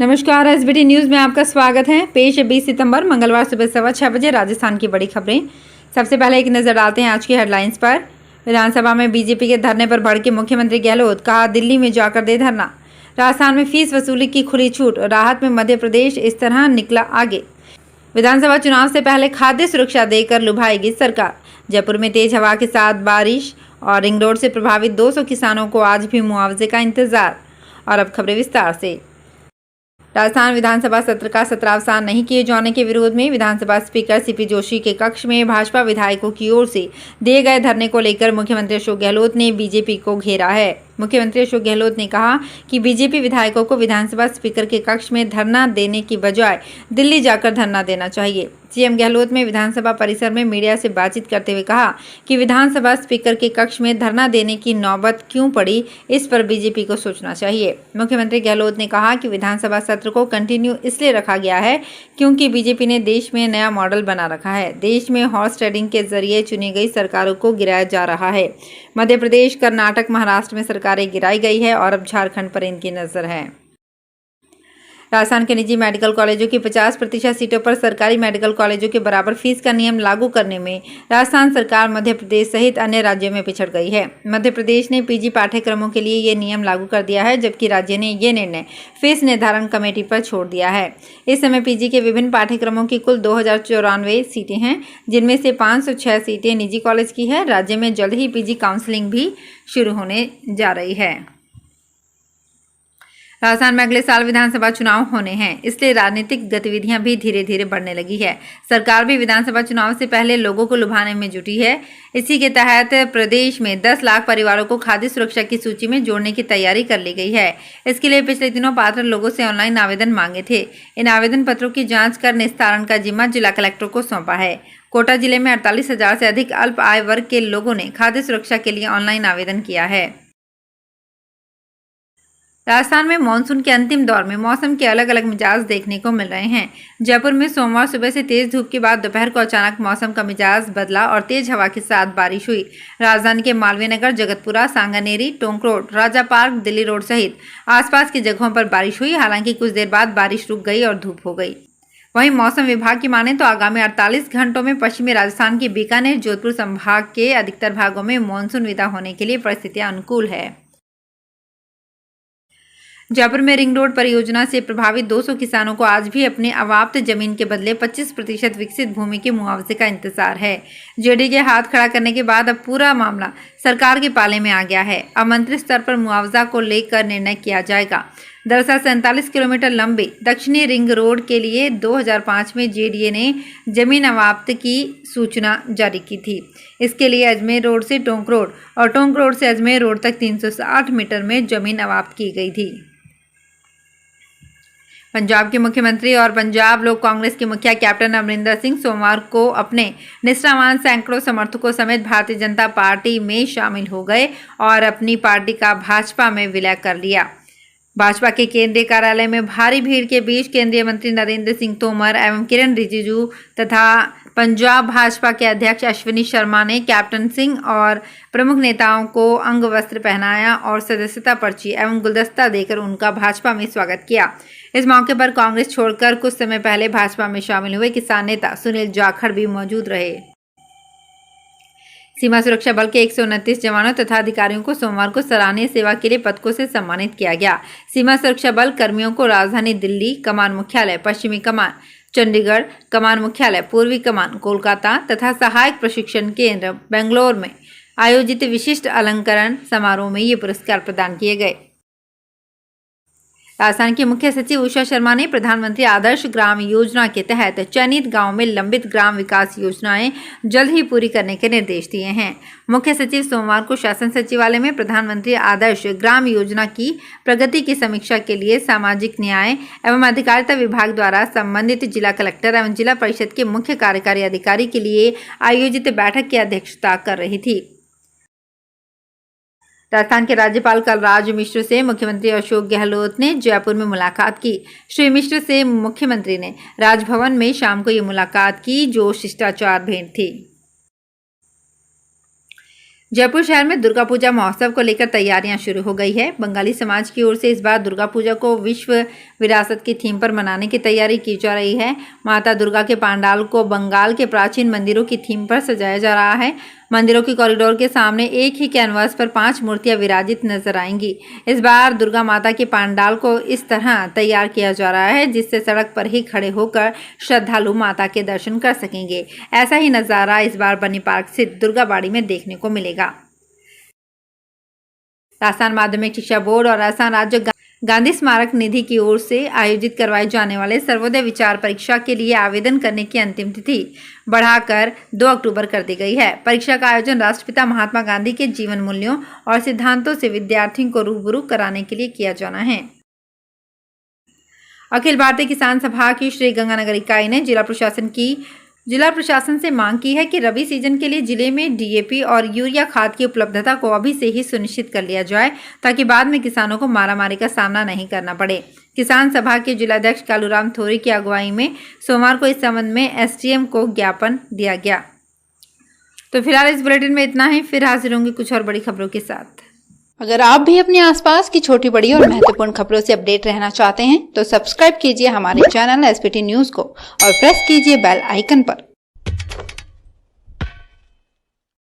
नमस्कार, SBT news में आपका स्वागत है। पेश है 20 सितंबर मंगलवार सुबह 6:15 बजे राजस्थान की बड़ी खबरें। सबसे पहले एक नज़र डालते हैं आज की हेडलाइंस पर। विधानसभा में बीजेपी के धरने पर भड़के मुख्यमंत्री गहलोत, कहा दिल्ली में जाकर दे धरना। राजस्थान में फीस वसूली की खुली छूट, राहत में मध्य प्रदेश इस तरह निकला आगे। विधानसभा चुनाव से पहले खाद्य सुरक्षा देकर लुभाएगी सरकार। जयपुर में तेज हवा के साथ बारिश और रिंग रोड से प्रभावित 200 किसानों को आज भी मुआवजे का इंतजार। और अब खबरें विस्तार से। राजस्थान विधानसभा सत्र का सत्रावसान नहीं किए जाने के विरोध में विधानसभा स्पीकर सीपी जोशी के कक्ष में भाजपा विधायकों की ओर से दिए गए धरने को लेकर मुख्यमंत्री अशोक गहलोत ने बीजेपी को घेरा है। मुख्यमंत्री अशोक गहलोत ने कहा कि बीजेपी विधायकों को विधानसभा स्पीकर के कक्ष में धरना देने की बजाय दिल्ली जाकर धरना देना चाहिए। सीएम गहलोत ने विधानसभा परिसर में मीडिया से बातचीत करते हुए कहा कि विधानसभा स्पीकर के कक्ष में धरना देने की नौबत क्यों पड़ी, इस पर बीजेपी को सोचना चाहिए। मुख्यमंत्री गहलोत ने कहा कि विधानसभा सत्र को कंटिन्यू इसलिए रखा गया है क्योंकि बीजेपी ने देश में नया मॉडल बना रखा है। देश में हॉर्स ट्रेडिंग के जरिए चुनी गई सरकारों को गिराया जा रहा है। मध्य प्रदेश, कर्नाटक, महाराष्ट्र में सरकारें गिराई गई है और अब झारखंड पर इनकी नजर है। राजस्थान के निजी मेडिकल कॉलेजों की 50% सीटों पर सरकारी मेडिकल कॉलेजों के बराबर फीस का नियम लागू करने में राजस्थान सरकार मध्य प्रदेश सहित अन्य राज्यों में पिछड़ गई है। मध्य प्रदेश ने पीजी पाठ्यक्रमों के लिए ये नियम लागू कर दिया है, जबकि राज्य ने ये निर्णय फीस निर्धारण कमेटी पर छोड़ दिया है। इस समय पीजी के विभिन्न पाठ्यक्रमों की कुल 2094 सीटें हैं, जिनमें से 506 सीटें निजी कॉलेज की है। राज्य में जल्द ही पीजी काउंसलिंग भी शुरू होने जा रही है। राजस्थान में अगले साल विधानसभा चुनाव होने हैं, इसलिए राजनीतिक गतिविधियां भी धीरे धीरे बढ़ने लगी है। सरकार भी विधानसभा चुनाव से पहले लोगों को लुभाने में जुटी है। इसी के तहत प्रदेश में 10 लाख परिवारों को खाद्य सुरक्षा की सूची में जोड़ने की तैयारी कर ली गई है। इसके लिए पिछले दिनों पात्र लोगों से ऑनलाइन आवेदन मांगे थे। इन आवेदन पत्रों की जाँच कर निस्तारण का जिम्मा जिला कलेक्टर को सौंपा है। कोटा जिले में 48,000 से अधिक अल्प आय वर्ग के लोगों ने खाद्य सुरक्षा के लिए ऑनलाइन आवेदन किया है। राजस्थान में मानसून के अंतिम दौर में मौसम के अलग अलग मिजाज देखने को मिल रहे हैं। जयपुर में सोमवार सुबह से तेज धूप के बाद दोपहर को अचानक मौसम का मिजाज बदला और तेज हवा के साथ बारिश हुई। राजधानी के मालवीय नगर, जगतपुरा, सांगानेरी, टोंक रोड, राजा पार्क, दिल्ली रोड सहित आसपास की जगहों पर बारिश हुई। हालांकि कुछ देर बाद बारिश रुक गई और धूप हो गई। वहीं मौसम विभाग की माने तो आगामी 48 घंटों में पश्चिमी राजस्थान के बीकानेर, जोधपुर संभाग के अधिकतर भागों में मानसून विदा होने के लिए परिस्थितियां अनुकूल है। जयपुर में रिंग रोड परियोजना से प्रभावित 200 किसानों को आज भी अपने अवाप्त जमीन के बदले 25% विकसित भूमि के मुआवजे का इंतजार है। जेडी के हाथ खड़ा करने के बाद अब पूरा मामला सरकार के पाले में आ गया है। अब मंत्री स्तर पर मुआवजा को लेकर निर्णय किया जाएगा। दरअसल 47 किलोमीटर लंबे दक्षिणी रिंग रोड के लिए 2005 में जेडीए ने जमीन अवाप्त की सूचना जारी की थी। इसके लिए अजमेर रोड से टोंक रोड और टोंक रोड से अजमेर रोड तक 360 मीटर में जमीन अवाप्त की गई थी। पंजाब के मुख्यमंत्री और पंजाब लोक कांग्रेस के मुखिया कैप्टन अमरिंदर सिंह सोमवार को अपने निष्ठावान सैकड़ों समर्थकों समेत भारतीय जनता पार्टी में शामिल हो गए और अपनी पार्टी का भाजपा में विलय कर लिया। भाजपा के केंद्रीय कार्यालय में भारी भीड़ के बीच केंद्रीय मंत्री नरेंद्र सिंह तोमर एवं किरण रिजिजू तथा पंजाब भाजपा के अध्यक्ष अश्विनी शर्मा ने कैप्टन सिंह और प्रमुख नेताओं को अंग वस्त्र पहनाया और सदस्यता पर्ची एवं गुलदस्ता देकर उनका भाजपा में स्वागत किया। इस मौके पर कांग्रेस छोड़कर कुछ समय पहले भाजपा में शामिल हुए किसान नेता सुनील जाखड़ भी मौजूद रहे। सीमा सुरक्षा बल के 129 जवानों तथा अधिकारियों को सोमवार को सराहनीय सेवा के लिए पदकों से सम्मानित किया गया। सीमा सुरक्षा बल कर्मियों को राजधानी दिल्ली, कमान मुख्यालय पश्चिमी कमान चंडीगढ़, कमान मुख्यालय पूर्वी कमान कोलकाता तथा सहायक प्रशिक्षण केंद्र बेंगलोर में आयोजित विशिष्ट अलंकरण समारोह में ये पुरस्कार प्रदान किए गए। राजस्थान की मुख्य सचिव उषा शर्मा ने प्रधानमंत्री आदर्श ग्राम योजना के तहत चयनित गांव में लंबित ग्राम विकास योजनाएं जल्द ही पूरी करने के निर्देश दिए हैं। मुख्य सचिव सोमवार को शासन सचिवालय में प्रधानमंत्री आदर्श ग्राम योजना की प्रगति की समीक्षा के लिए सामाजिक न्याय एवं अधिकारिता विभाग द्वारा संबंधित जिला कलेक्टर एवं जिला परिषद के मुख्य कार्यकारी अधिकारी के लिए आयोजित बैठक की अध्यक्षता कर रही थी। राजस्थान के राज्यपाल कलराज मिश्र से मुख्यमंत्री अशोक गहलोत ने जयपुर में मुलाकात की। श्री मिश्र से मुख्यमंत्री ने राजभवन में शाम को ये मुलाकात की, जो शिष्टाचार भेंट थी। जयपुर शहर में दुर्गा पूजा महोत्सव को लेकर तैयारियां शुरू हो गई है। बंगाली समाज की ओर से इस बार दुर्गा पूजा को विश्व विरासत की थीम पर मनाने की तैयारी की जा रही है। माता दुर्गा के पंडाल को बंगाल के प्राचीन मंदिरों की थीम पर सजाया जा रहा है। मंदिरों के कॉरिडोर के सामने एक ही कैनवास पर 5 मूर्तियां विराजित नजर आएंगी। इस बार दुर्गा माता के पंडाल को इस तरह तैयार किया जा रहा है जिससे सड़क पर ही खड़े होकर श्रद्धालु माता के दर्शन कर सकेंगे। ऐसा ही नजारा इस बार बनी पार्क स्थित दुर्गा बाड़ी में देखने को मिलेगा। राजस्थान माध्यमिक शिक्षा बोर्ड और राजस्थान राज्य गांधी स्मारक निधि की ओर से आयोजित करवाए जाने वाले सर्वोदय विचार परीक्षा के लिए आवेदन करने की अंतिम तिथि बढ़ाकर 2 अक्टूबर कर दी गई है। परीक्षा का आयोजन राष्ट्रपिता महात्मा गांधी के जीवन मूल्यों और सिद्धांतों से विद्यार्थियों को रूबरू कराने के लिए किया जाना है। अखिल भारतीय किसान सभा की श्री गंगानगर इकाई ने जिला प्रशासन से मांग की है कि रबी सीजन के लिए जिले में डीएपी और यूरिया खाद की उपलब्धता को अभी से ही सुनिश्चित कर लिया जाए ताकि बाद में किसानों को मारामारी का सामना नहीं करना पड़े। किसान सभा के जिलाध्यक्ष कालूराम थोरी की अगुवाई में सोमवार को इस संबंध में एसडीएम को ज्ञापन दिया गया। तो फिलहाल इस बुलेटिन में इतना ही, फिर हाजिर होंगे कुछ और बड़ी खबरों के साथ। अगर आप भी अपने आसपास की छोटी बड़ी और महत्वपूर्ण खबरों से अपडेट रहना चाहते हैं तो सब्सक्राइब कीजिए हमारे चैनल एसपीटी न्यूज को और प्रेस कीजिए बेल आइकन पर।